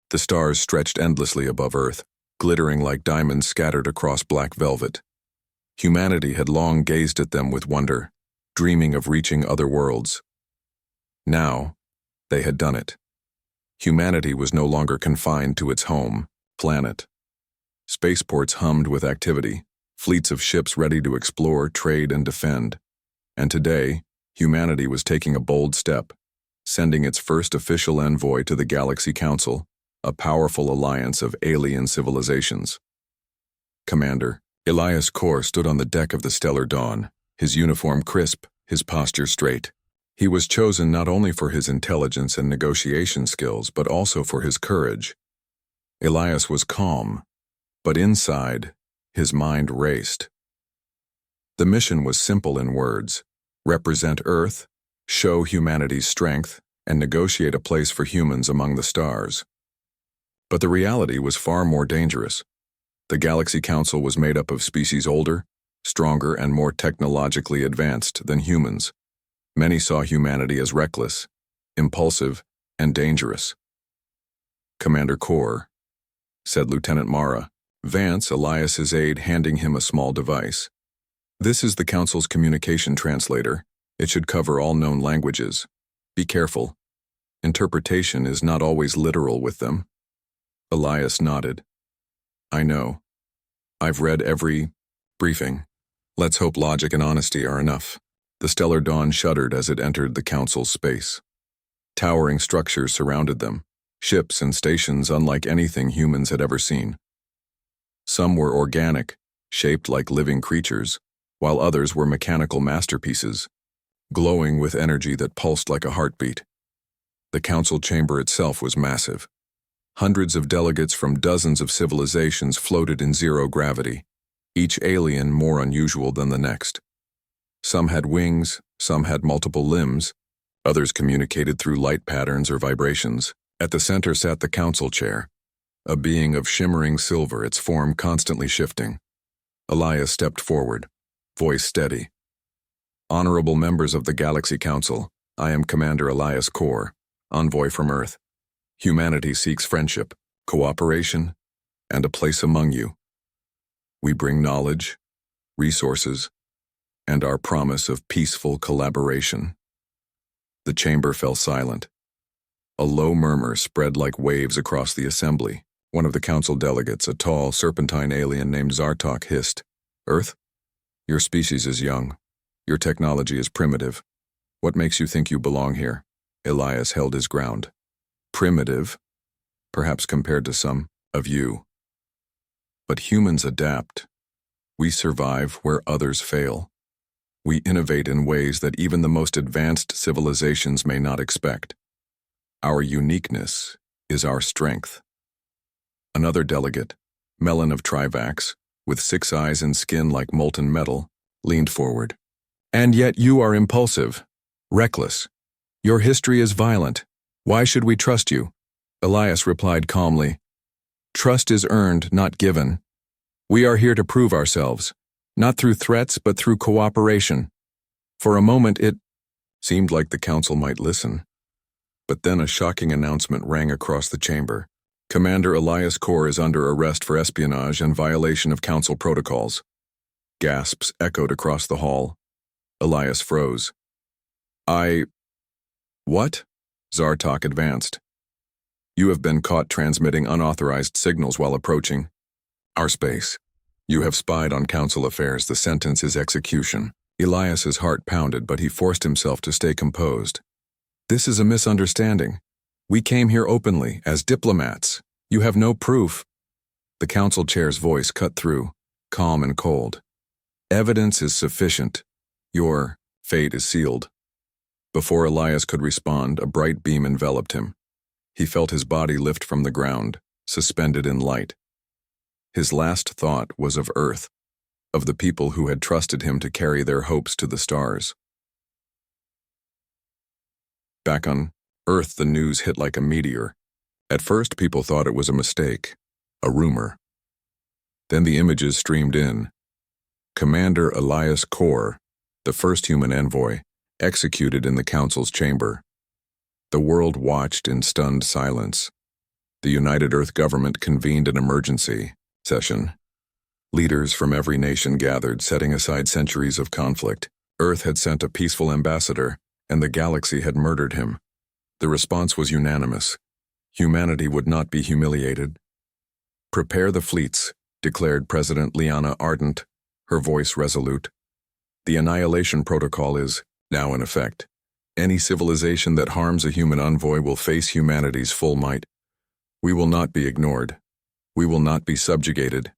The stars stretched endlessly above Earth, glittering like diamonds scattered across black velvet. Humanity had long gazed at them with wonder, dreaming of reaching other worlds. Now, they had done it. Humanity was no longer confined to its home, planet. Spaceports hummed with activity, fleets of ships ready to explore, trade, and defend. And today, humanity was taking a bold step, sending its first official envoy to the Galaxy Council, a powerful alliance of alien civilizations. Commander Elias Kor stood on the deck of the Stellar Dawn, his uniform crisp, his posture straight. He was chosen not only for his intelligence and negotiation skills, but also for his courage. Elias was calm, but inside, his mind raced. The mission was simple in words: represent Earth, show humanity's strength, and negotiate a place for humans among the stars. But the reality was far more dangerous. The Galaxy Council was made up of species older, stronger, and more technologically advanced than humans. Many saw humanity as reckless, impulsive, and dangerous. "Commander Kor," said Lieutenant Mara, Vance, Elias's aide, handing him a small device. "This is the Council's communication translator. It should cover all known languages. Be careful. Interpretation is not always literal with them." Elias nodded. "I know. I've read every briefing. Let's hope logic and honesty are enough." The Stellar Dawn shuddered as it entered the Council's space. Towering structures surrounded them, ships and stations unlike anything humans had ever seen. Some were organic, shaped like living creatures, while others were mechanical masterpieces, glowing with energy that pulsed like a heartbeat. The Council chamber itself was massive. Hundreds of delegates from dozens of civilizations floated in zero gravity, each alien more unusual than the next. Some had wings, some had multiple limbs, others communicated through light patterns or vibrations. At the center sat the Council chair, a being of shimmering silver, its form constantly shifting. Elias stepped forward, voice steady. "Honorable members of the Galaxy Council, I am Commander Elias Kor, envoy from Earth. Humanity seeks friendship, cooperation, and a place among you. We bring knowledge, resources, and our promise of peaceful collaboration." The chamber fell silent. A low murmur spread like waves across the assembly. One of the Council delegates, a tall, serpentine alien named Zartok, hissed, "Earth? Your species is young. Your technology is primitive. What makes you think you belong here?" Elias held his ground. "Primitive, perhaps compared to some of you. But humans adapt. We survive where others fail. We innovate in ways that even the most advanced civilizations may not expect. Our uniqueness is our strength." Another delegate, Melon of Trivax, with 6 eyes and skin like molten metal, leaned forward. "And yet you are impulsive, reckless. Your history is violent. Why should we trust you?" Elias replied calmly, "Trust is earned, not given. We are here to prove ourselves, not through threats but through cooperation." For a moment it seemed like the Council might listen. But then a shocking announcement rang across the chamber. "Commander Elias Kor is under arrest for espionage and violation of Council protocols." Gasps echoed across the hall. Elias froze. What?" Zartok advanced. "You have been caught transmitting unauthorized signals while approaching our space. You have spied on Council affairs. The sentence is execution." Elias's heart pounded, but he forced himself to stay composed. "This is a misunderstanding. We came here openly, as diplomats. You have no proof." The Council chair's voice cut through, calm and cold. "Evidence is sufficient. Your fate is sealed." Before Elias could respond, a bright beam enveloped him. He felt his body lift from the ground, suspended in light. His last thought was of Earth, of the people who had trusted him to carry their hopes to the stars. Back on Earth, the news hit like a meteor. At first, people thought it was a mistake, a rumor. Then the images streamed in. Commander Elias Kor, the first human envoy, executed in the Council's chamber. The world watched in stunned silence. The United Earth government convened an emergency session. Leaders from every nation gathered, setting aside centuries of conflict. Earth had sent a peaceful ambassador, and the galaxy had murdered him. The response was unanimous. Humanity would not be humiliated. "Prepare the fleets," declared President Liana Ardent, her voice resolute. "The Annihilation Protocol is now in effect. Any civilization that harms a human envoy will face humanity's full might. We will not be ignored. We will not be subjugated."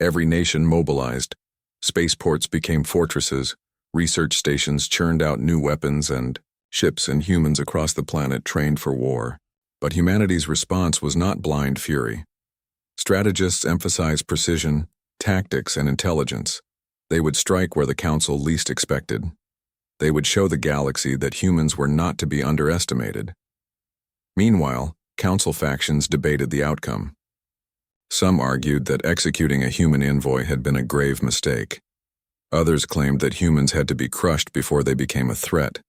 Every nation mobilized. Spaceports became fortresses, research stations churned out new weapons, and ships and humans across the planet trained for war. But humanity's response was not blind fury. Strategists emphasized precision, tactics, and intelligence. They would strike where the Council least expected. They would show the galaxy that humans were not to be underestimated. Meanwhile, Council factions debated the outcome. Some argued that executing a human envoy had been a grave mistake. Others claimed that humans had to be crushed before they became a threat.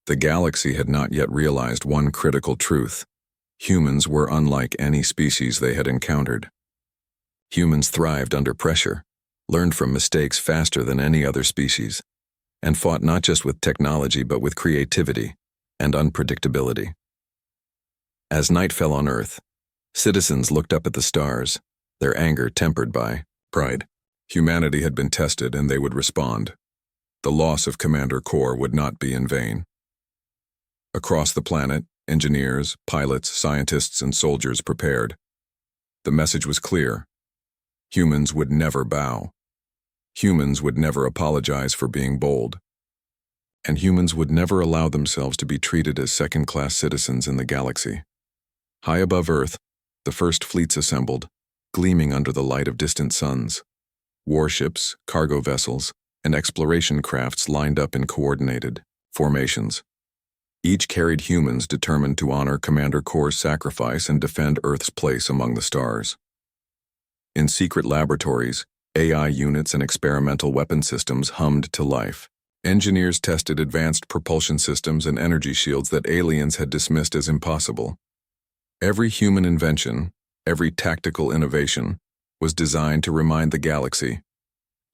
The galaxy had not yet realized one critical truth. Humans were unlike any species they had encountered. Humans thrived under pressure, learned from mistakes faster than any other species, and fought not just with technology but with creativity and unpredictability. As night fell on Earth, citizens looked up at the stars, their anger tempered by pride. Humanity had been tested and they would respond. The loss of Commander Kor would not be in vain. Across the planet, engineers, pilots, scientists, and soldiers prepared. The message was clear. Humans would never bow. Humans would never apologize for being bold. And humans would never allow themselves to be treated as second-class citizens in the galaxy. High above Earth, the first fleets assembled, gleaming under the light of distant suns. Warships, cargo vessels, and exploration crafts lined up in coordinated formations. Each carried humans determined to honor Commander Kor's sacrifice and defend Earth's place among the stars. In secret laboratories, AI units and experimental weapon systems hummed to life. Engineers tested advanced propulsion systems and energy shields that aliens had dismissed as impossible. Every human invention, every tactical innovation, was designed to remind the galaxy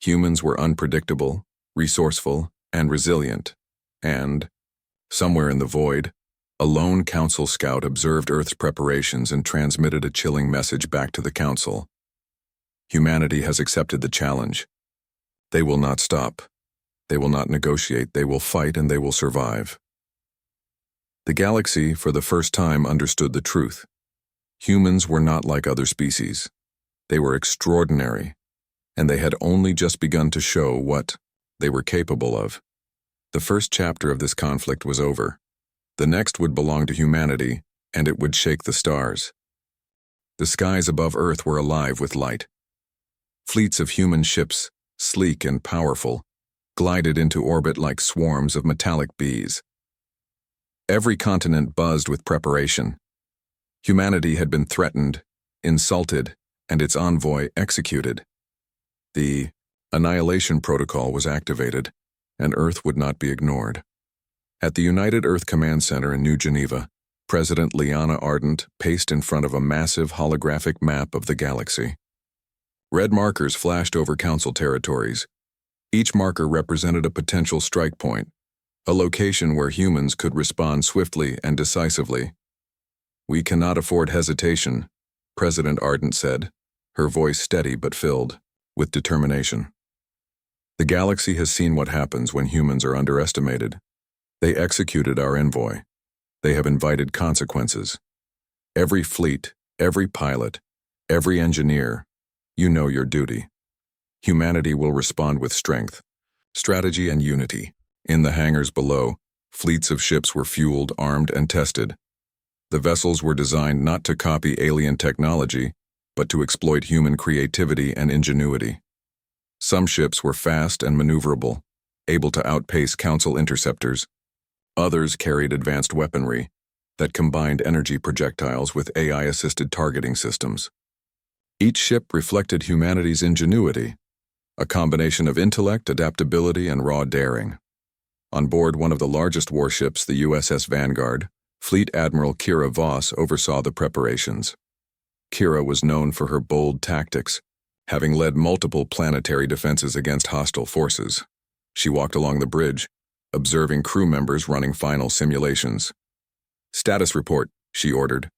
humans were unpredictable, resourceful, and resilient. And, somewhere in the void, a lone Council scout observed Earth's preparations and transmitted a chilling message back to the Council. Humanity has accepted the challenge. They will not stop. They will not negotiate. They will fight and they will survive. The galaxy, for the first time, understood the truth. Humans were not like other species. They were extraordinary, and they had only just begun to show what they were capable of. The first chapter of this conflict was over. The next would belong to humanity, and it would shake the stars. The skies above Earth were alive with light. Fleets of human ships, sleek and powerful, glided into orbit like swarms of metallic bees. Every continent buzzed with preparation. Humanity had been threatened, insulted, and its envoy executed. The Annihilation Protocol was activated, and Earth would not be ignored. At the United Earth Command Center in New Geneva, President Liana Ardent paced in front of a massive holographic map of the galaxy. Red markers flashed over Council territories. Each marker represented a potential strike point, a location where humans could respond swiftly and decisively. "We cannot afford hesitation," President Ardent said, her voice steady but filled with determination. "The galaxy has seen what happens when humans are underestimated. They executed our envoy. They have invited consequences. Every fleet, every pilot, every engineer, you know your duty. Humanity will respond with strength, strategy, and unity." In the hangars below, fleets of ships were fueled, armed, and tested. The vessels were designed not to copy alien technology, but to exploit human creativity and ingenuity. Some ships were fast and maneuverable, able to outpace Council interceptors. Others carried advanced weaponry that combined energy projectiles with AI-assisted targeting systems. Each ship reflected humanity's ingenuity, a combination of intellect, adaptability, and raw daring. On board one of the largest warships, the USS Vanguard, Fleet Admiral Kira Voss oversaw the preparations. Kira was known for her bold tactics, having led multiple planetary defenses against hostile forces. She walked along the bridge, observing crew members running final simulations. "Status report," she ordered.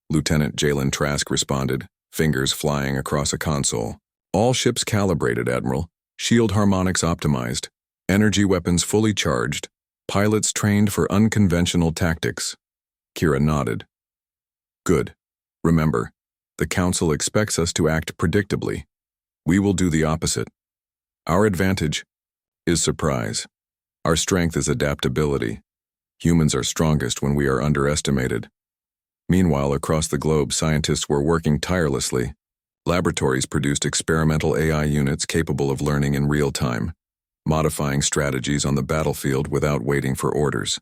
Lieutenant Jalen Trask responded, fingers flying across a console. "All ships calibrated, Admiral. Shield harmonics optimized. Energy weapons fully charged. Pilots trained for unconventional tactics." Kira nodded. "Good. Remember, the Council expects us to act predictably. We will do the opposite. Our advantage is surprise. Our strength is adaptability. Humans are strongest when we are underestimated." Meanwhile, across the globe, scientists were working tirelessly. Laboratories produced experimental AI units capable of learning in real time, modifying strategies on the battlefield without waiting for orders.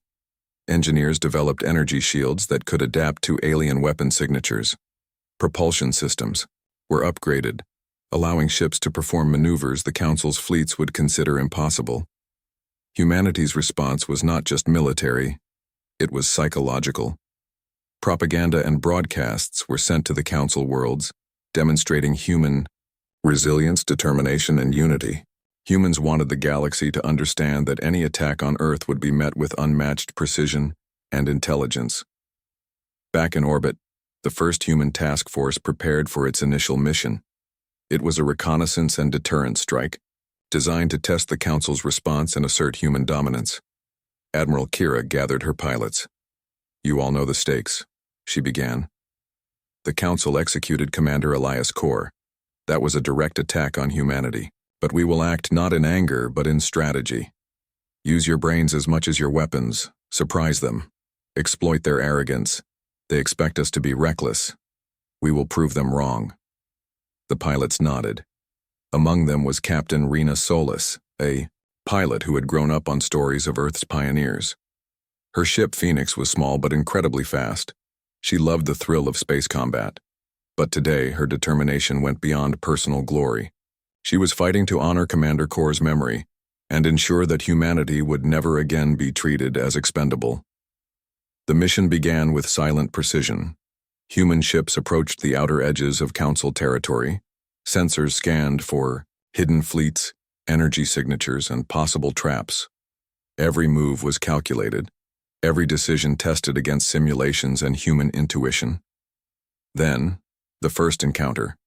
Engineers developed energy shields that could adapt to alien weapon signatures. Propulsion systems were upgraded, allowing ships to perform maneuvers the Council's fleets would consider impossible. Humanity's response was not just military, it was psychological. Propaganda and broadcasts were sent to the Council worlds, demonstrating human resilience, determination, and unity. Humans wanted the galaxy to understand that any attack on Earth would be met with unmatched precision and intelligence. Back in orbit, the first human task force prepared for its initial mission. It was a reconnaissance and deterrence strike, designed to test the Council's response and assert human dominance. Admiral Kira gathered her pilots. "You all know the stakes," she began. "The Council executed Commander Elias Corps. That was a direct attack on humanity. But we will act not in anger, but in strategy. Use your brains as much as your weapons. Surprise them. Exploit their arrogance. They expect us to be reckless. We will prove them wrong." The pilots nodded. Among them was Captain Rena Solis, a pilot who had grown up on stories of Earth's pioneers. Her ship Phoenix was small but incredibly fast. She loved the thrill of space combat. But today, her determination went beyond personal glory. She was fighting to honor Commander Corps' memory and ensure that humanity would never again be treated as expendable. The mission began with silent precision. Human ships approached the outer edges of Council territory. Sensors scanned for hidden fleets, energy signatures, and possible traps. Every move was calculated, every decision tested against simulations and human intuition. Then, the first encounter.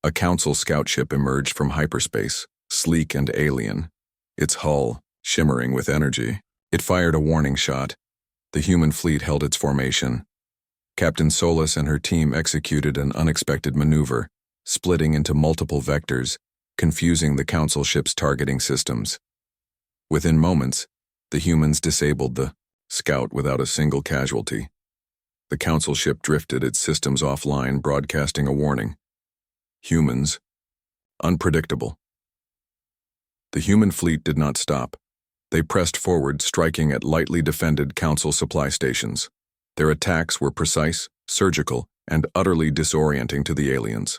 A Council scout ship emerged from hyperspace, sleek and alien, its hull shimmering with energy. It fired a warning shot. The human fleet held its formation. Captain Solis and her team executed an unexpected maneuver, splitting into multiple vectors, confusing the Council ship's targeting systems. Within moments, the humans disabled the scout without a single casualty. The Council ship drifted its systems offline, broadcasting a warning. Humans, unpredictable. The human fleet did not stop. They pressed forward, striking at lightly defended Council supply stations. Their attacks were precise, surgical, and utterly disorienting to the aliens.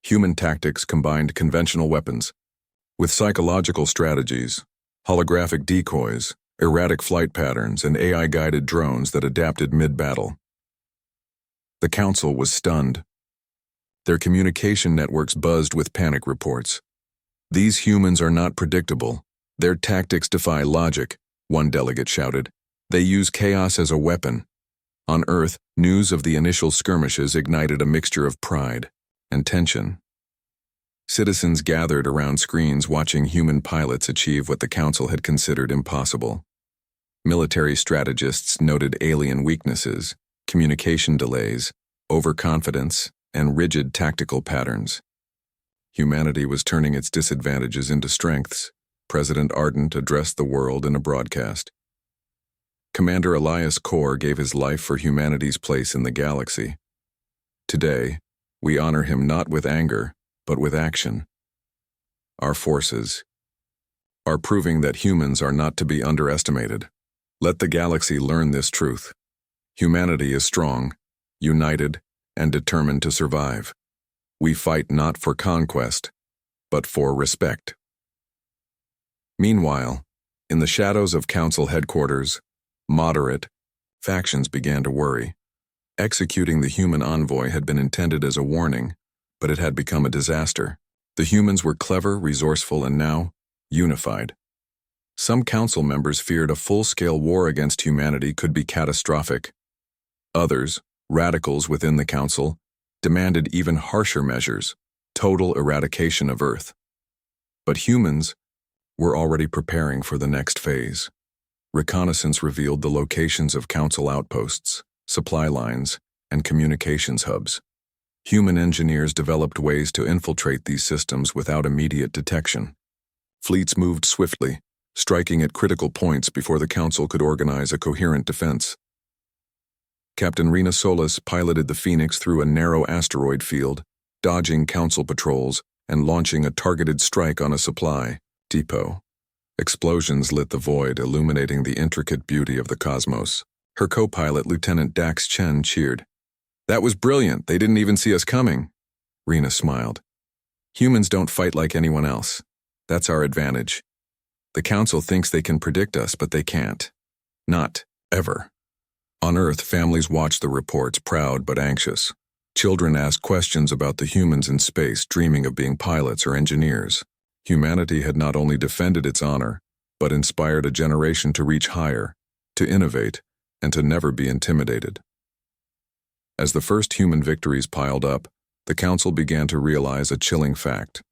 Human tactics combined conventional weapons with psychological strategies, holographic decoys, erratic flight patterns, and AI-guided drones that adapted mid-battle. The Council was stunned. Their communication networks buzzed with panic reports. "These humans are not predictable. Their tactics defy logic," one delegate shouted. "They use chaos as a weapon." On Earth, news of the initial skirmishes ignited a mixture of pride and tension. Citizens gathered around screens watching human pilots achieve what the Council had considered impossible. Military strategists noted alien weaknesses, communication delays, overconfidence, and rigid tactical patterns. Humanity was turning its disadvantages into strengths. President Ardent addressed the world in a broadcast. Commander Elias Corps gave his life for humanity's place in the galaxy. Today, we honor him not with anger, but with action. Our forces are proving that humans are not to be underestimated. Let the galaxy learn this truth. Humanity is strong, united, and determined to survive. We fight not for conquest, but for respect. Meanwhile, in the shadows of Council headquarters, moderate factions began to worry. Executing the human envoy had been intended as a warning, but it had become a disaster. The humans were clever, resourceful, and now unified. Some council members feared a full-scale war against humanity could be catastrophic. Others, radicals within the council, demanded even harsher measures, total eradication of Earth. But humans were already preparing for the next phase. Reconnaissance revealed the locations of council outposts, supply lines, and communications hubs. Human engineers developed ways to infiltrate these systems without immediate detection. Fleets moved swiftly, striking at critical points before the council could organize a coherent defense. Captain Rena Solis piloted the Phoenix through a narrow asteroid field, dodging council patrols and launching a targeted strike on a supply depot. Explosions lit the void, illuminating the intricate beauty of the cosmos. Her co-pilot, Lieutenant Dax Chen, cheered. "That was brilliant. They didn't even see us coming." Rena smiled. "Humans don't fight like anyone else. That's our advantage. The council thinks they can predict us, but they can't. Not ever." On Earth, families watched the reports, proud but anxious. Children asked questions about the humans in space, dreaming of being pilots or engineers. Humanity had not only defended its honor, but inspired a generation to reach higher, to innovate, and to never be intimidated. As the first human victories piled up, the council began to realize a chilling fact.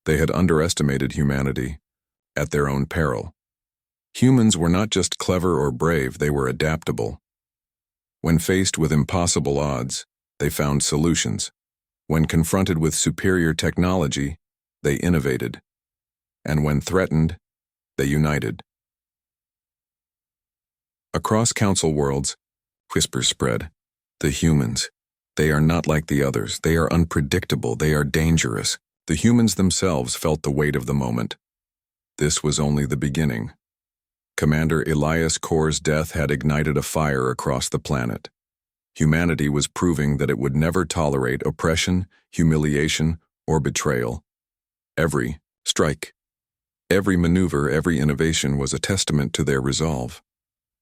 They had underestimated humanity, at their own peril. Humans were not just clever or brave, they were adaptable. When faced with impossible odds, they found solutions. When confronted with superior technology, they innovated. And when threatened, they united. Across council worlds, whispers spread. The humans. They are not like the others. They are unpredictable. They are dangerous. The humans themselves felt the weight of the moment. This was only the beginning. Commander Elias Kor's death had ignited a fire across the planet. Humanity was proving that it would never tolerate oppression, humiliation, or betrayal. Every strike, every maneuver, every innovation was a testament to their resolve.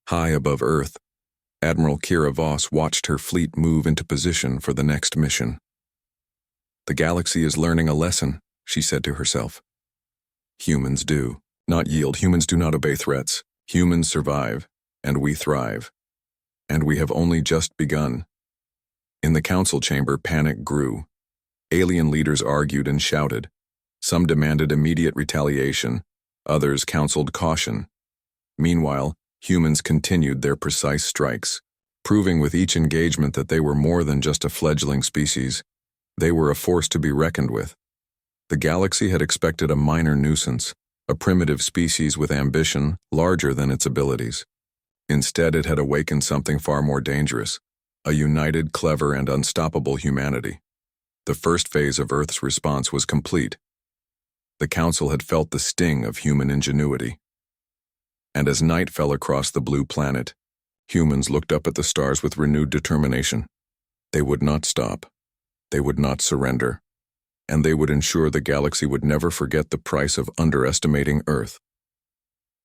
High above Earth, Admiral Kira Voss watched her fleet move into position for the next mission. "The galaxy is learning a lesson," she said to herself. "Humans do not yield. Humans do not obey threats. Humans survive, and we thrive. And we have only just begun." In the council chamber, panic grew. Alien leaders argued and shouted. Some demanded immediate retaliation. Others counseled caution. Meanwhile, humans continued their precise strikes, proving with each engagement that they were more than just a fledgling species. They were a force to be reckoned with. The galaxy had expected a minor nuisance, a primitive species with ambition larger than its abilities. Instead, it had awakened something far more dangerous, a united, clever, and unstoppable humanity. The first phase of Earth's response was complete. The Council had felt the sting of human ingenuity. And as night fell across the blue planet, humans looked up at the stars with renewed determination. They would not stop. They would not surrender. And they would ensure the galaxy would never forget the price of underestimating Earth.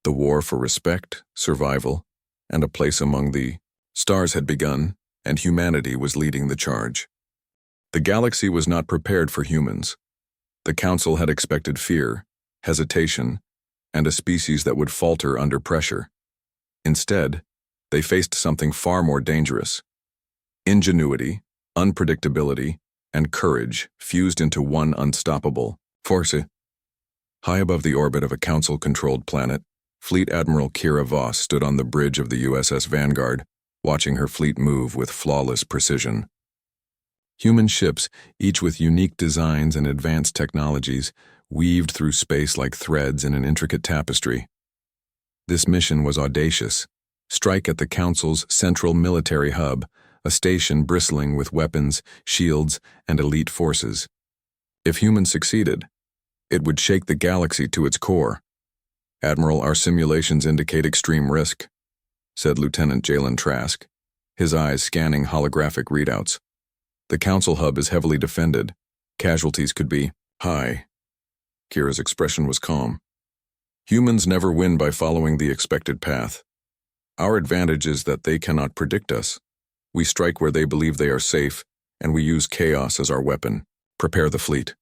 The war for respect, survival, and a place among the stars had begun, and humanity was leading the charge. The galaxy was not prepared for humans. The Council had expected fear, hesitation, and a species that would falter under pressure. Instead, they faced something far more dangerous. Ingenuity, unpredictability, and courage fused into one unstoppable force. High above the orbit of a Council-controlled planet, Fleet Admiral Kira Voss stood on the bridge of the USS Vanguard, watching her fleet move with flawless precision. Human ships, each with unique designs and advanced technologies, weaved through space like threads in an intricate tapestry. This mission was audacious. Strike at the Council's central military hub, a station bristling with weapons, shields, and elite forces. If humans succeeded, it would shake the galaxy to its core. "Admiral, our simulations indicate extreme risk," said Lieutenant Jalen Trask, his eyes scanning holographic readouts. "The Council hub is heavily defended. Casualties could be high." Kira's expression was calm. "Humans never win by following the expected path. Our advantage is that they cannot predict us. We strike where they believe they are safe, and we use chaos as our weapon. Prepare the fleet.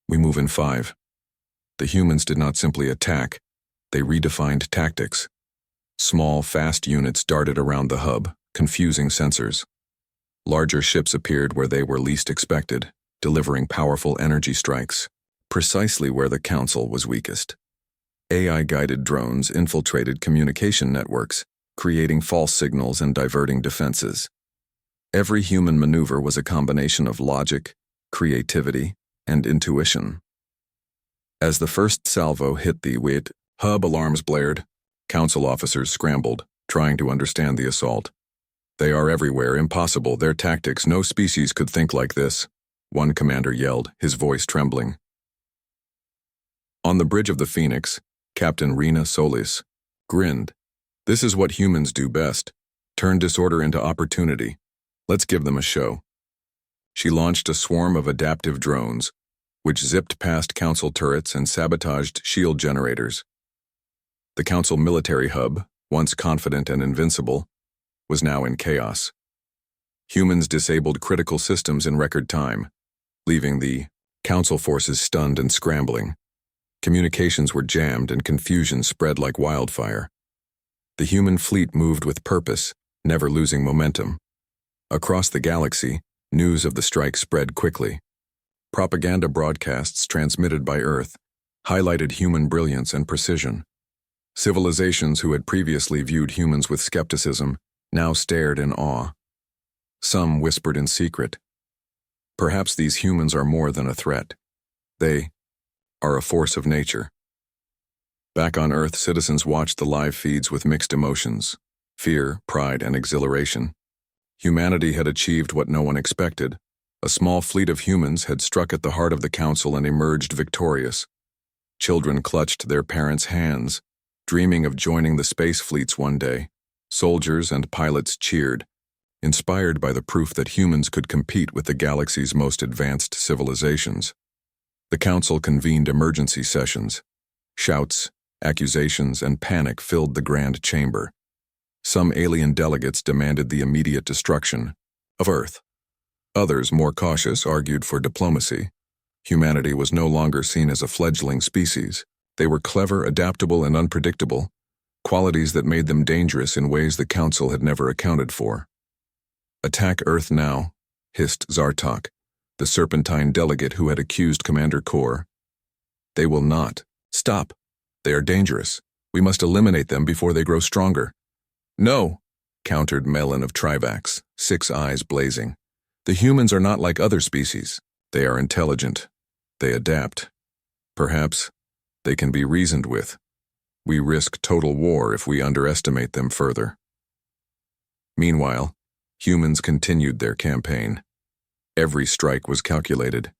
We move in 5. The humans did not simply attack, they redefined tactics. Small, fast units darted around the hub, confusing sensors. Larger ships appeared where they were least expected, delivering powerful energy strikes, precisely where the Council was weakest. AI-guided drones infiltrated communication networks, creating false signals and diverting defenses. Every human maneuver was a combination of logic, creativity, and intuition. As the first salvo hit the WIT, hub alarms blared. Council officers scrambled, trying to understand the assault. They are everywhere, impossible, their tactics, no species could think like this, one commander yelled, his voice trembling. On the bridge of the Phoenix, Captain Rena Solis grinned. This is what humans do best, turn disorder into opportunity. Let's give them a show. She launched a swarm of adaptive drones, which zipped past Council turrets and sabotaged shield generators. The Council military hub, once confident and invincible, was now in chaos. Humans disabled critical systems in record time, leaving the Council forces stunned and scrambling. Communications were jammed and confusion spread like wildfire. The human fleet moved with purpose, never losing momentum. Across the galaxy, news of the strike spread quickly. Propaganda broadcasts transmitted by Earth highlighted human brilliance and precision. Civilizations who had previously viewed humans with skepticism now stared in awe. Some whispered in secret, perhaps these humans are more than a threat. They are a force of nature. Back on Earth, citizens watched the live feeds with mixed emotions, fear, pride, and exhilaration. Humanity had achieved what no one expected. A small fleet of humans had struck at the heart of the Council and emerged victorious. Children clutched their parents' hands, dreaming of joining the space fleets one day. Soldiers and pilots cheered, inspired by the proof that humans could compete with the galaxy's most advanced civilizations. The Council convened emergency sessions. Shouts, accusations, and panic filled the Grand Chamber. Some alien delegates demanded the immediate destruction of Earth. Others, more cautious, argued for diplomacy. Humanity was no longer seen as a fledgling species. They were clever, adaptable, and unpredictable, qualities that made them dangerous in ways the Council had never accounted for. Attack Earth now, hissed Zartok, the serpentine delegate who had accused Commander Kor. They will not. Stop. They are dangerous. We must eliminate them before they grow stronger. No, countered Melon of Trivax, 6 eyes blazing. The humans are not like other species. They are intelligent. They adapt. Perhaps they can be reasoned with. We risk total war if we underestimate them further. Meanwhile, humans continued their campaign. Every strike was calculated.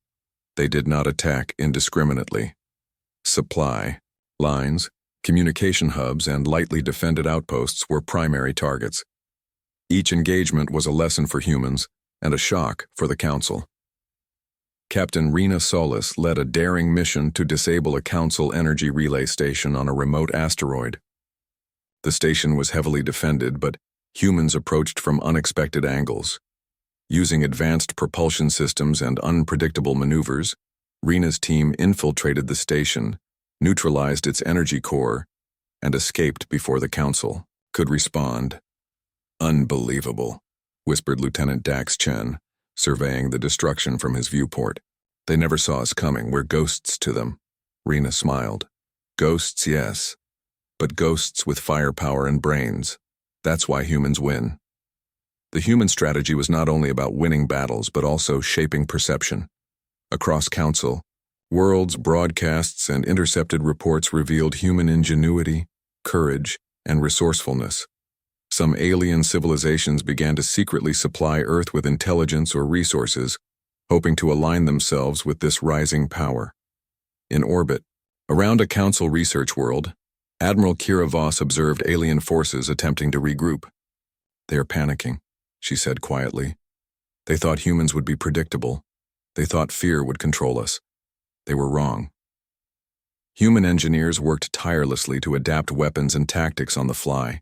They did not attack indiscriminately. Supply lines, communication hubs, and lightly defended outposts were primary targets. Each engagement was a lesson for humans and a shock for the Council. Captain Rena Solis led a daring mission to disable a Council energy relay station on a remote asteroid. The station was heavily defended, but humans approached from unexpected angles. Using advanced propulsion systems and unpredictable maneuvers, Rena's team infiltrated the station, neutralized its energy core, and escaped before the Council could respond. Unbelievable, whispered Lieutenant Dax Chen, surveying the destruction from his viewport. They never saw us coming. We're ghosts to them. Rena smiled. Ghosts, yes, but ghosts with firepower and brains. That's why humans win. The human strategy was not only about winning battles, but also shaping perception. Across Council, worlds, broadcasts, and intercepted reports revealed human ingenuity, courage, and resourcefulness. Some alien civilizations began to secretly supply Earth with intelligence or resources, hoping to align themselves with this rising power. In orbit, around a Council research world, Admiral Kira Voss observed alien forces attempting to regroup. They are panicking, she said quietly. They thought humans would be predictable. They thought fear would control us. They were wrong. Human engineers worked tirelessly to adapt weapons and tactics on the fly.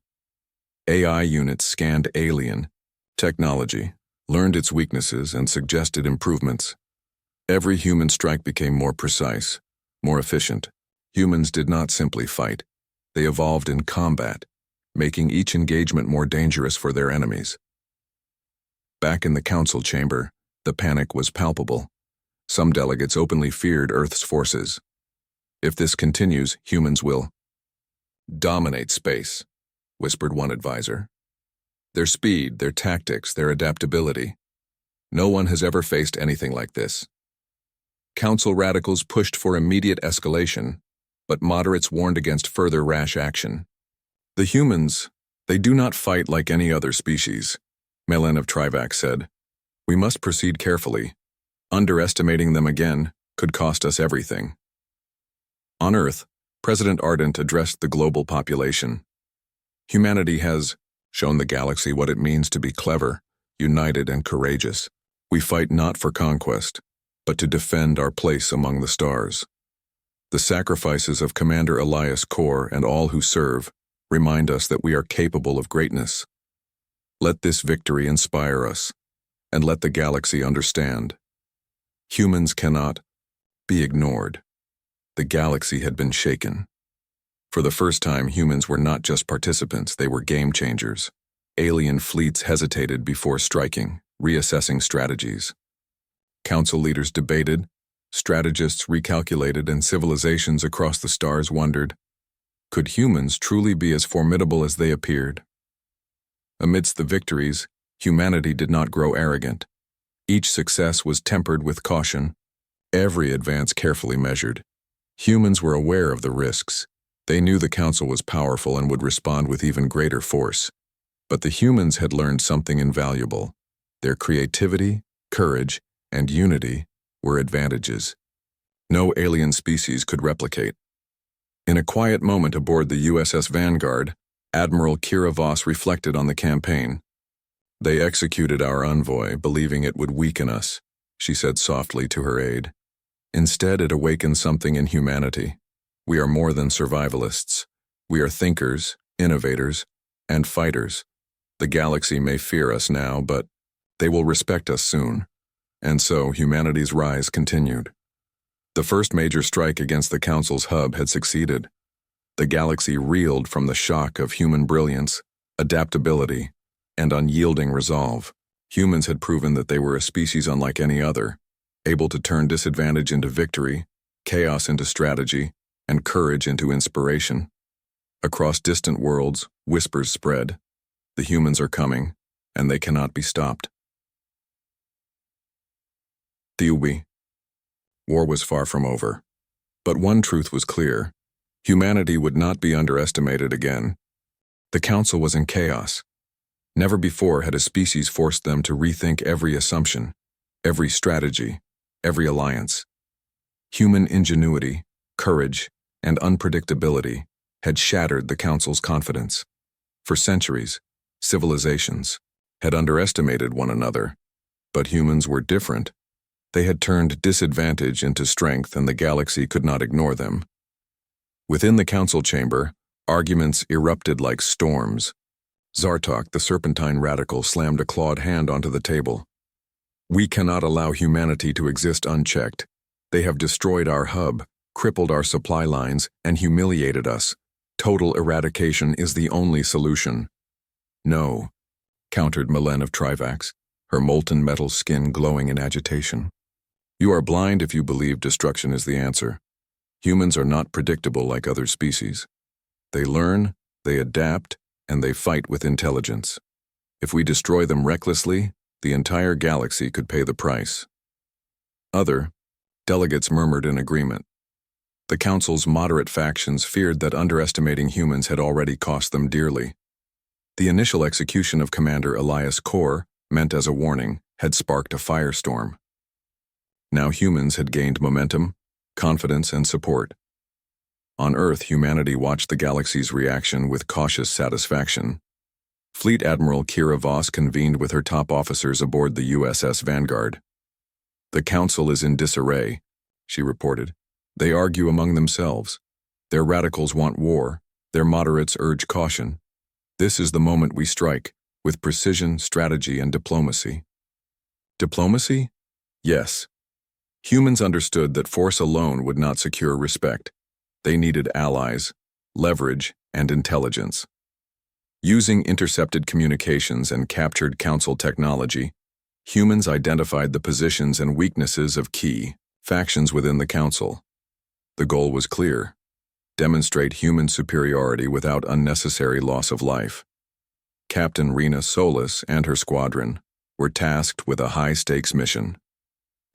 AI units scanned alien, Technology learned its weaknesses and suggested improvements. Every human strike became more precise, more efficient. Humans did not simply fight. They evolved in combat, making each engagement more dangerous for their enemies. Back in the council chamber, the panic was palpable. Some delegates openly feared Earth's forces. If this continues, humans will dominate space, whispered one advisor. Their speed, their tactics, their adaptability. No one has ever faced anything like this. Council radicals pushed for immediate escalation, but moderates warned against further rash action. The humans, they do not fight like any other species, Melen of Trivax said. We must proceed carefully. Underestimating them again could cost us everything. On Earth, President Ardent addressed the global population. Humanity has shown the galaxy what it means to be clever, united, and courageous. We fight not for conquest, but to defend our place among the stars. The sacrifices of Commander Elias Kor and all who serve remind us that we are capable of greatness. Let this victory inspire us, and let the galaxy understand. Humans cannot be ignored. The galaxy had been shaken. For the first time, humans were not just participants, they were game changers. Alien fleets hesitated before striking, reassessing strategies. Council leaders debated, strategists recalculated, and civilizations across the stars wondered, could humans truly be as formidable as they appeared? Amidst the victories, humanity did not grow arrogant. Each success was tempered with caution, every advance carefully measured. Humans were aware of the risks. They knew the Council was powerful and would respond with even greater force. But the humans had learned something invaluable. Their creativity, courage, and unity were advantages no alien species could replicate. In a quiet moment aboard the USS Vanguard, Admiral Kira Voss reflected on the campaign. They executed our Envoy, believing it would weaken us, she said softly to her aide. Instead, it awakened something in humanity. We are more than survivalists. We are thinkers, innovators, and fighters. The galaxy may fear us now, but they will respect us soon. And so, humanity's rise continued. The first major strike against the Council's hub had succeeded. The galaxy reeled from the shock of human brilliance, adaptability, and unyielding resolve. Humans had proven that they were a species unlike any other, able to turn disadvantage into victory, chaos into strategy, and courage into inspiration. Across distant worlds, whispers spread. The humans are coming, and they cannot be stopped. Theoui. War was far from over. But one truth was clear. Humanity would not be underestimated again. The Council was in chaos. Never before had a species forced them to rethink every assumption, every strategy, every alliance. Human ingenuity, courage, and unpredictability had shattered the Council's confidence. For centuries, civilizations had underestimated one another, but humans were different. They had turned disadvantage into strength, and the galaxy could not ignore them. Within the Council chamber, arguments erupted like storms. Zartok, the serpentine radical, slammed a clawed hand onto the table. We cannot allow humanity to exist unchecked. They have destroyed our hub, crippled our supply lines, and humiliated us. Total eradication is the only solution. No, countered Melen of Trivax, her molten metal skin glowing in agitation. You are blind if you believe destruction is the answer. Humans are not predictable like other species. They learn, they adapt, and they fight with intelligence. If we destroy them recklessly, the entire galaxy could pay the price. Other delegates murmured in agreement. The Council's moderate factions feared that underestimating humans had already cost them dearly. The initial execution of Commander Elias Kor, meant as a warning, had sparked a firestorm. Now humans had gained momentum, confidence, and support. On Earth, humanity watched the galaxy's reaction with cautious satisfaction. Fleet Admiral Kira Voss convened with her top officers aboard the USS Vanguard. The Council is in disarray, she reported. They argue among themselves. Their radicals want war. Their moderates urge caution. This is the moment we strike, with precision, strategy, and diplomacy. Diplomacy? Yes. Humans understood that force alone would not secure respect. They needed allies, leverage, and intelligence. Using intercepted communications and captured council technology, humans identified the positions and weaknesses of key factions within the council. The goal was clear: demonstrate human superiority without unnecessary loss of life. Captain Rena Solis and her squadron were tasked with a high-stakes mission.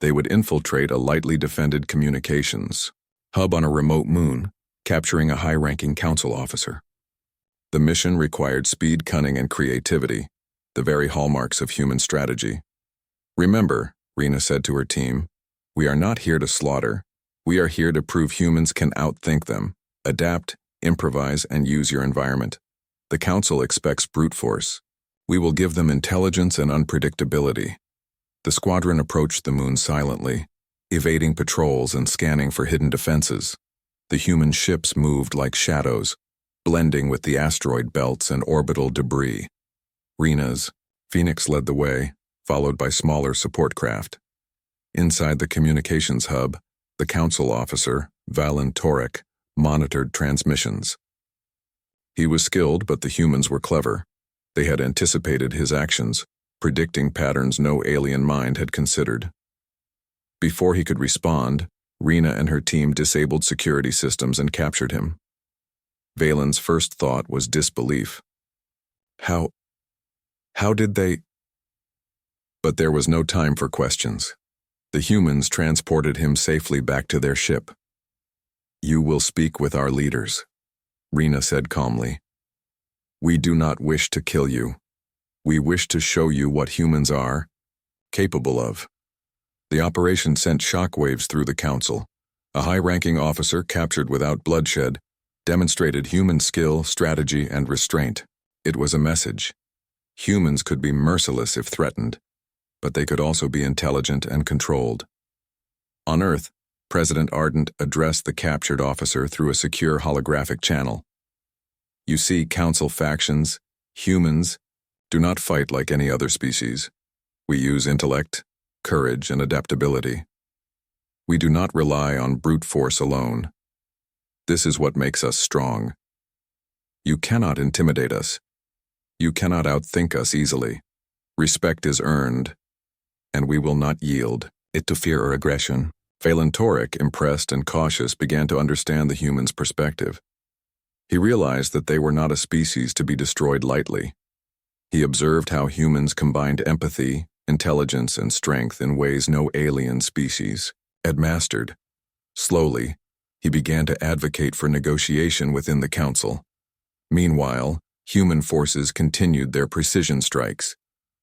They would infiltrate a lightly defended communications hub on a remote moon, capturing a high-ranking council officer. The mission required speed, cunning, and creativity, the very hallmarks of human strategy. "Remember," Rena said to her team, "we are not here to slaughter. We are here to prove humans can outthink them. Adapt, improvise, and use your environment. The council expects brute force. We will give them intelligence and unpredictability." The squadron approached the moon silently, evading patrols and scanning for hidden defenses. The human ships moved like shadows, blending with the asteroid belts and orbital debris. Rena's Phoenix led the way, followed by smaller support craft. Inside the communications hub, the council officer, Valen Torek, monitored transmissions. He was skilled, but the humans were clever. They had anticipated his actions, predicting patterns no alien mind had considered. Before he could respond, Rena and her team disabled security systems and captured him. Valen's first thought was disbelief. How did they? But there was no time for questions. The humans transported him safely back to their ship. "You will speak with our leaders," Rena said calmly. "We do not wish to kill you. We wish to show you what humans are capable of." The operation sent shockwaves through the council. A high-ranking officer, captured without bloodshed, demonstrated human skill, strategy, and restraint. It was a message. Humans could be merciless if threatened, but they could also be intelligent and controlled. On Earth, President Ardent addressed the captured officer through a secure holographic channel. "You see, council factions, humans, do not fight like any other species. We use intellect, courage, and adaptability. We do not rely on brute force alone. This is what makes us strong. You cannot intimidate us. You cannot outthink us easily. Respect is earned, and we will not yield it to fear or aggression." Valen Torek, impressed and cautious, began to understand the humans' perspective. He realized that they were not a species to be destroyed lightly. He observed how humans combined empathy, intelligence, and strength in ways no alien species had mastered. Slowly, he began to advocate for negotiation within the council. Meanwhile, human forces continued their precision strikes.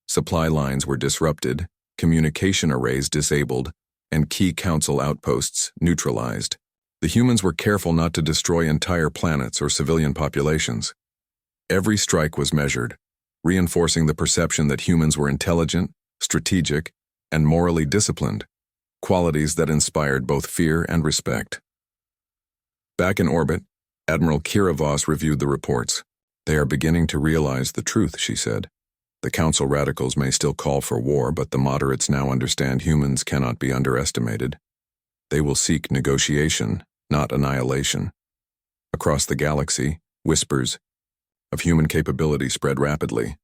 Supply lines were disrupted, communication arrays disabled, and key council outposts neutralized. The humans were careful not to destroy entire planets or civilian populations. Every strike was measured, reinforcing the perception that humans were intelligent, strategic, and morally disciplined, qualities that inspired both fear and respect. Back in orbit, Admiral Kira Voss reviewed the reports. "They are beginning to realize the truth," she said. "The council radicals may still call for war, but the moderates now understand humans cannot be underestimated. They will seek negotiation, not annihilation." Across the galaxy, whispers of human capability spread rapidly.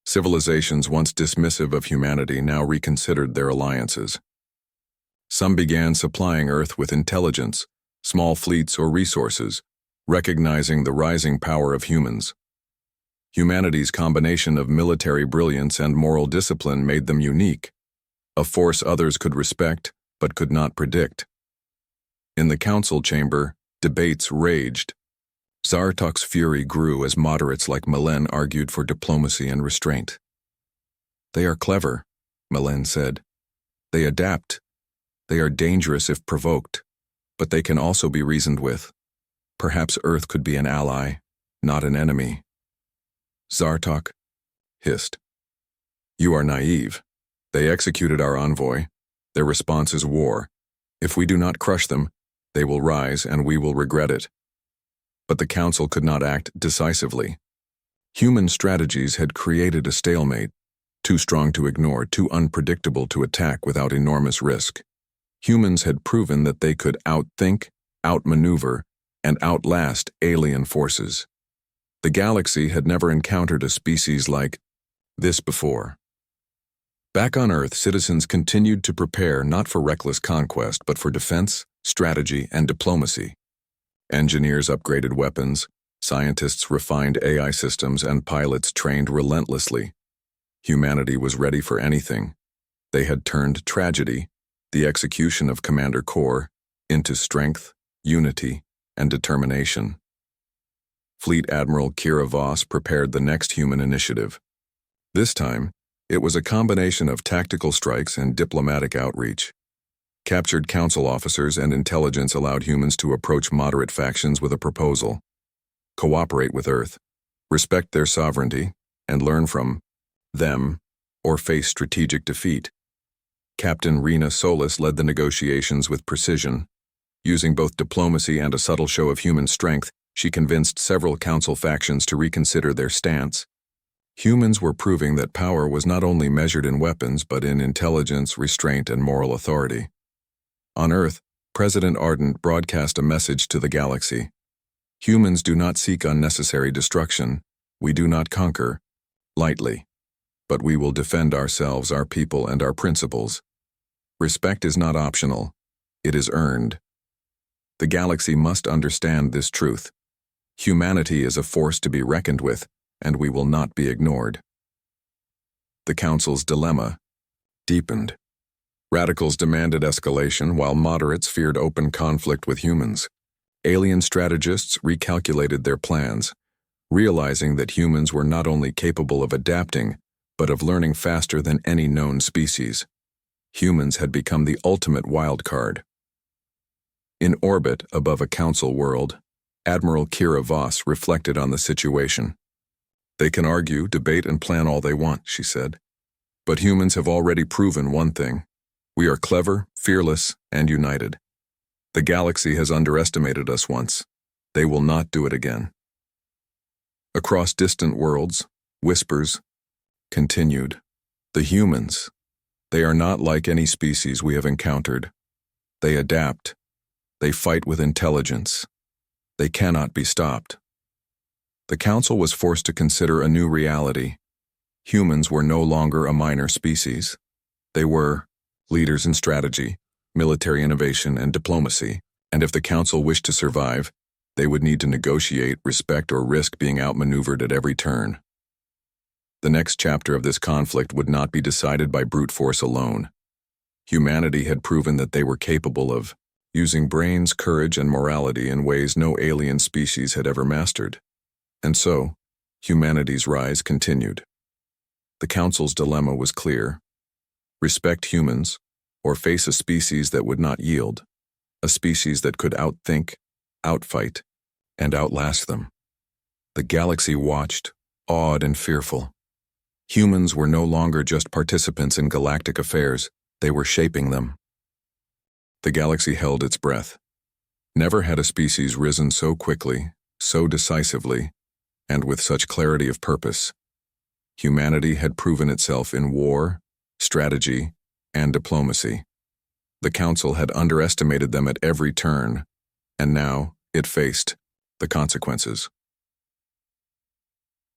Civilizations once dismissive of humanity now reconsidered their alliances. Some began supplying Earth with intelligence, small fleets, or resources, recognizing the rising power of humans. Humanity's combination of military brilliance and moral discipline made them unique, a force others could respect but could not predict. In the council chamber, debates raged. Zartok's fury grew as moderates like Melen argued for diplomacy and restraint. "They are clever," Melen said. "They adapt. They are dangerous if provoked, but they can also be reasoned with. Perhaps Earth could be an ally, not an enemy." Zartok hissed. "You are naive. They executed our envoy. Their response is war. If we do not crush them, they will rise and we will regret it." But the council could not act decisively. Human strategies had created a stalemate, too strong to ignore, too unpredictable to attack without enormous risk. Humans had proven that they could outthink, outmaneuver, and outlast alien forces. The galaxy had never encountered a species like this before. Back on Earth, citizens continued to prepare not for reckless conquest, but for defense, strategy, and diplomacy. Engineers upgraded weapons, scientists refined AI systems, and pilots trained relentlessly. Humanity was ready for anything. They had turned tragedy, the execution of Commander Core, into strength, unity, and determination. Fleet Admiral Kira Voss prepared the next human initiative. This time, it was a combination of tactical strikes and diplomatic outreach. Captured council officers and intelligence allowed humans to approach moderate factions with a proposal: cooperate with Earth, respect their sovereignty, and learn from them, or face strategic defeat. Captain Rena Solis led the negotiations with precision. Using both diplomacy and a subtle show of human strength, she convinced several council factions to reconsider their stance. Humans were proving that power was not only measured in weapons, but in intelligence, restraint, and moral authority. On Earth, President Ardent broadcast a message to the galaxy: humans do not seek unnecessary destruction. We do not conquer lightly, but we will defend ourselves, our people, and our principles. Respect is not optional. It is earned. The galaxy must understand this truth. Humanity is a force to be reckoned with, and we will not be ignored. The Council's dilemma deepened. Radicals demanded escalation, while moderates feared open conflict with humans. Alien strategists recalculated their plans, realizing that humans were not only capable of adapting, but of learning faster than any known species. Humans had become the ultimate wild card. In orbit above a council world, Admiral Kira Voss reflected on the situation. They can argue, debate, and plan all they want, she said. But humans have already proven one thing: we are clever, fearless, and united. The galaxy has underestimated us once. They will not do it again. Across distant worlds, whispers continued. The humans, they are not like any species we have encountered. They adapt. They fight with intelligence. They cannot be stopped. The Council was forced to consider a new reality. Humans were no longer a minor species. They were leaders in strategy, military innovation, and diplomacy, and if the Council wished to survive, they would need to negotiate, respect, or risk being outmaneuvered at every turn. The next chapter of this conflict would not be decided by brute force alone. Humanity had proven that they were capable of using brains, courage, and morality in ways no alien species had ever mastered. And so, humanity's rise continued. The Council's dilemma was clear: respect humans, or face a species that would not yield, a species that could outthink, outfight, and outlast them. The galaxy watched, awed and fearful. Humans were no longer just participants in galactic affairs, they were shaping them. The galaxy held its breath. Never had a species risen so quickly, so decisively, and with such clarity of purpose. Humanity had proven itself in war, strategy, and diplomacy. The Council had underestimated them at every turn, and now it faced the consequences.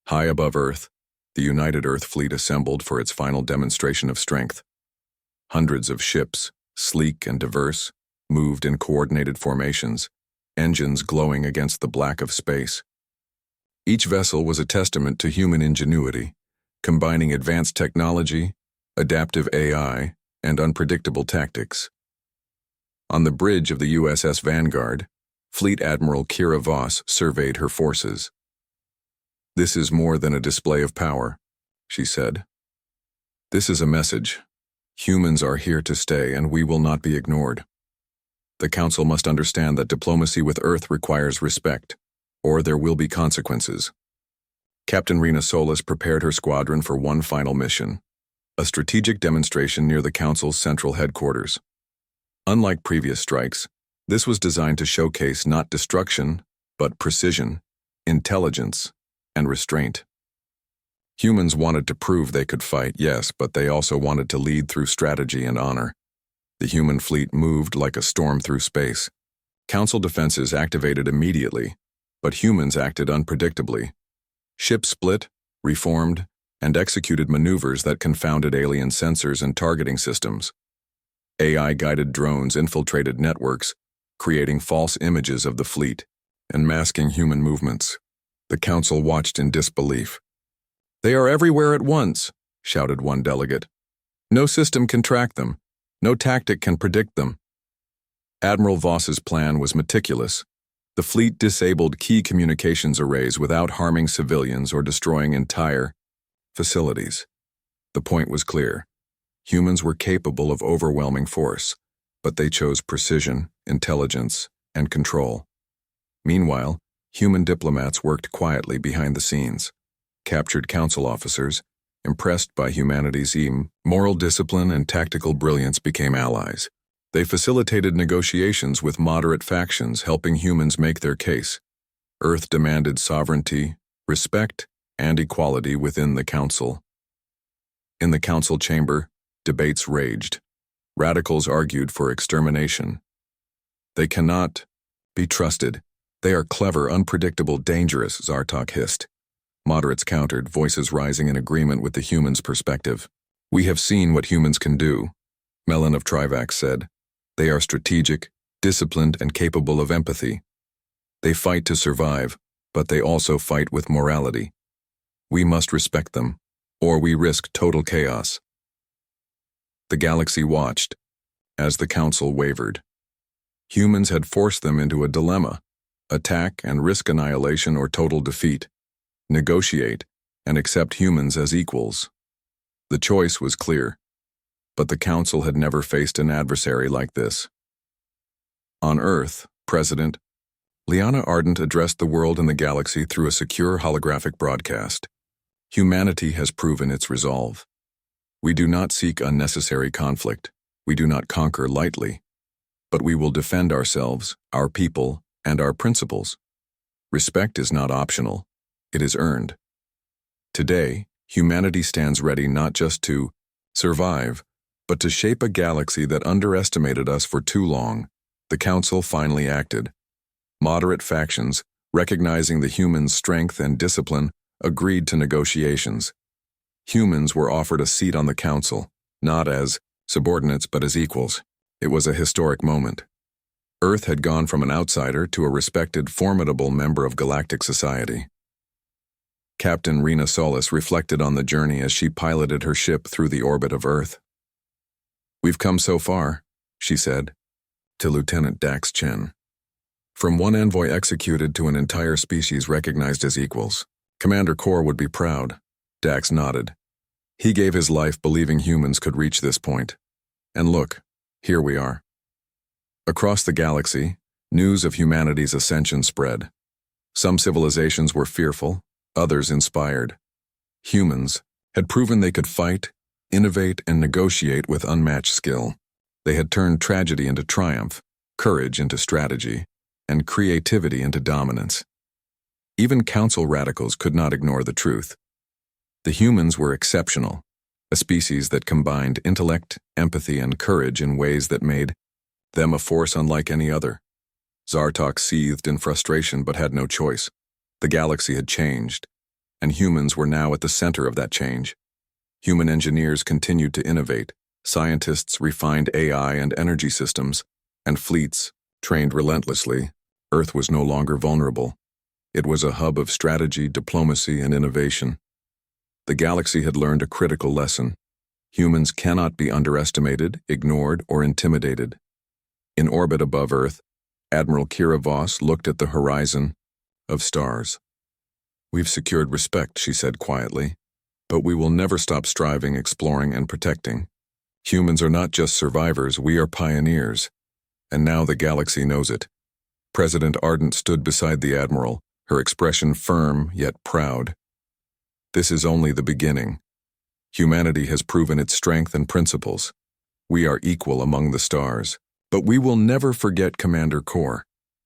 High above Earth, the United Earth Fleet assembled for its final demonstration of strength. Hundreds of ships, sleek and diverse, moved in coordinated formations, engines glowing against the black of space. Each vessel was a testament to human ingenuity, combining advanced technology, adaptive AI, and unpredictable tactics. On the bridge of the USS Vanguard, Fleet Admiral Kira Voss surveyed her forces. "This is more than a display of power," she said. "This is a message. Humans are here to stay, and we will not be ignored. The Council must understand that diplomacy with Earth requires respect, or there will be consequences." Captain Rena Solis prepared her squadron for one final mission, a strategic demonstration near the Council's central headquarters. Unlike previous strikes, this was designed to showcase not destruction, but precision, intelligence, and restraint. Humans wanted to prove they could fight, yes, but they also wanted to lead through strategy and honor. The human fleet moved like a storm through space. Council defenses activated immediately, but humans acted unpredictably. Ships split, reformed, and executed maneuvers that confounded alien sensors and targeting systems. AI-guided drones infiltrated networks, creating false images of the fleet and masking human movements. The council watched in disbelief. "They are everywhere at once," shouted one delegate. "No system can track them. No tactic can predict them." Admiral Voss's plan was meticulous. The fleet disabled key communications arrays without harming civilians or destroying entire facilities. The point was clear. Humans were capable of overwhelming force, but they chose precision, intelligence, and control. Meanwhile, human diplomats worked quietly behind the scenes. Captured council officers, impressed by humanity's moral discipline and tactical brilliance, became allies. They facilitated negotiations with moderate factions, helping humans make their case. Earth demanded sovereignty, respect, and equality within the council. In the council chamber, debates raged. Radicals argued for extermination. "They cannot be trusted. They are clever, unpredictable, dangerous," Zartok hissed. Moderates countered, voices rising in agreement with the humans' perspective. "We have seen what humans can do," Melon of Trivax said. "They are strategic, disciplined, and capable of empathy. They fight to survive, but they also fight with morality. We must respect them, or we risk total chaos." The galaxy watched as the council wavered. Humans had forced them into a dilemma: attack and risk annihilation or total defeat, negotiate and accept humans as equals. The choice was clear, but the council had never faced an adversary like this. On Earth, President Liana Ardent addressed the world and the galaxy through a secure holographic broadcast. "Humanity has proven its resolve. We do not seek unnecessary conflict. We do not conquer lightly. But we will defend ourselves, our people, and our principles. Respect is not optional. It is earned. Today, humanity stands ready not just to survive, but to shape a galaxy that underestimated us for too long." The council finally acted. Moderate factions, recognizing the humans' strength and discipline, agreed to negotiations. Humans were offered a seat on the council, not as subordinates but as equals. It was a historic moment. Earth had gone from an outsider to a respected, formidable member of galactic society. Captain Rena Solis reflected on the journey as she piloted her ship through the orbit of Earth. "We've come so far," she said, to Lieutenant Dax Chen. "From one envoy executed to an entire species recognized as equals. Commander Kor would be proud." Dax nodded. He gave his life believing humans could reach this point. And look, here we are. Across the galaxy, news of humanity's ascension spread. Some civilizations were fearful, others inspired. Humans had proven they could fight, innovate, and negotiate with unmatched skill. They had turned tragedy into triumph, courage into strategy, and creativity into dominance. Even council radicals could not ignore the truth. The humans were exceptional, a species that combined intellect, empathy, and courage in ways that made them a force unlike any other. Zartok seethed in frustration but had no choice. The galaxy had changed, and humans were now at the center of that change. Human engineers continued to innovate, scientists refined AI and energy systems, and fleets trained relentlessly. Earth was no longer vulnerable. It was a hub of strategy, diplomacy, and innovation. The galaxy had learned a critical lesson. Humans cannot be underestimated, ignored, or intimidated. In orbit above Earth, Admiral Kira Voss looked at the horizon of stars. "We've secured respect," she said quietly, "but we will never stop striving, exploring, and protecting. Humans are not just survivors, we are pioneers. And now the galaxy knows it." President Ardent stood beside the Admiral, her expression firm yet proud. "This is only the beginning. Humanity has proven its strength and principles. We are equal among the stars. But we will never forget Commander Kor.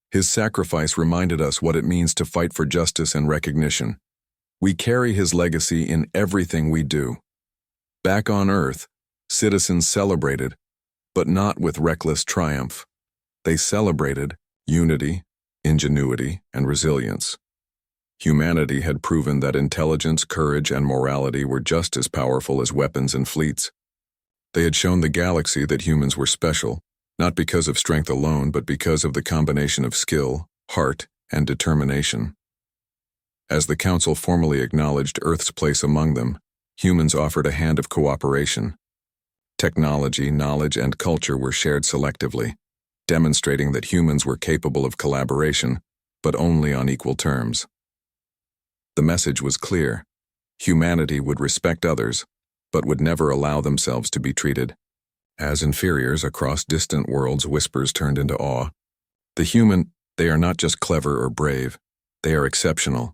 His sacrifice reminded us what it means to fight for justice and recognition. We carry his legacy in everything we do. Back on Earth, citizens celebrated, but not with reckless triumph. They celebrated unity, ingenuity, and resilience. Humanity had proven that intelligence, courage, and morality were just as powerful as weapons and fleets. They had shown the galaxy that humans were special, not because of strength alone, but because of the combination of skill, heart, and determination. As the Council formally acknowledged Earth's place among them, humans offered a hand of cooperation. Technology, knowledge, and culture were shared selectively, demonstrating that humans were capable of collaboration, but only on equal terms. The message was clear. Humanity would respect others, but would never allow themselves to be treated as inferiors. Across distant worlds, whispers turned into awe. The human, they are not just clever or brave, they are exceptional.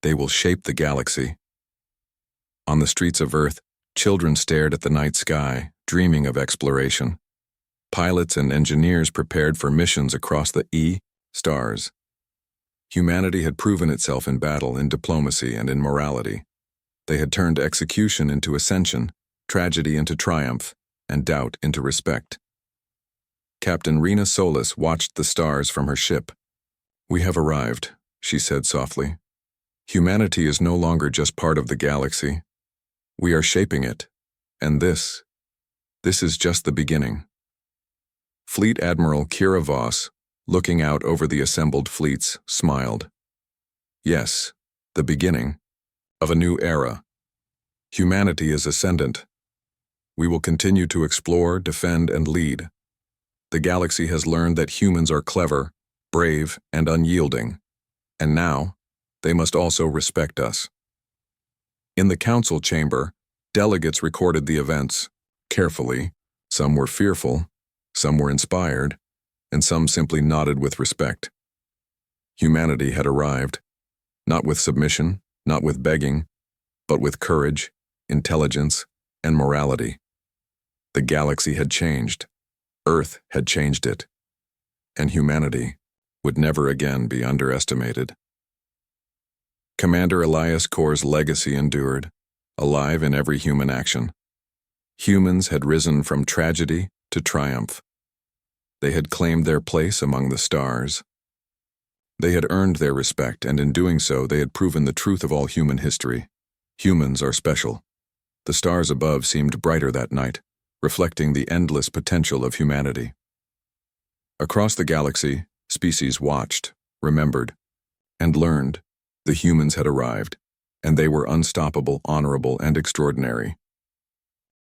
They will shape the galaxy. On the streets of Earth, children stared at the night sky, dreaming of exploration. Pilots and engineers prepared for missions across the stars. Humanity had proven itself in battle, in diplomacy, and in morality. They had turned execution into ascension, tragedy into triumph, and doubt into respect. Captain Rena Solis watched the stars from her ship. "We have arrived," she said softly. "Humanity is no longer just part of the galaxy. We are shaping it, and this is just the beginning." Fleet Admiral Kira Voss, looking out over the assembled fleets, smiled. "Yes, the beginning of a new era. Humanity is ascendant. We will continue to explore, defend, and lead. The galaxy has learned that humans are clever, brave, and unyielding, and now they must also respect us." In the council chamber, delegates recorded the events carefully. Some were fearful, some were inspired, and some simply nodded with respect. Humanity had arrived, not with submission, not with begging, but with courage, intelligence, and morality. The galaxy had changed, Earth had changed it, and humanity would never again be underestimated. Commander Elias Kor's legacy endured, alive in every human action. Humans had risen from tragedy to triumph. They had claimed their place among the stars. They had earned their respect, and in doing so, they had proven the truth of all human history. Humans are special. The stars above seemed brighter that night, reflecting the endless potential of humanity. Across the galaxy, species watched, remembered, and learned. The humans had arrived, and they were unstoppable, honorable, and extraordinary.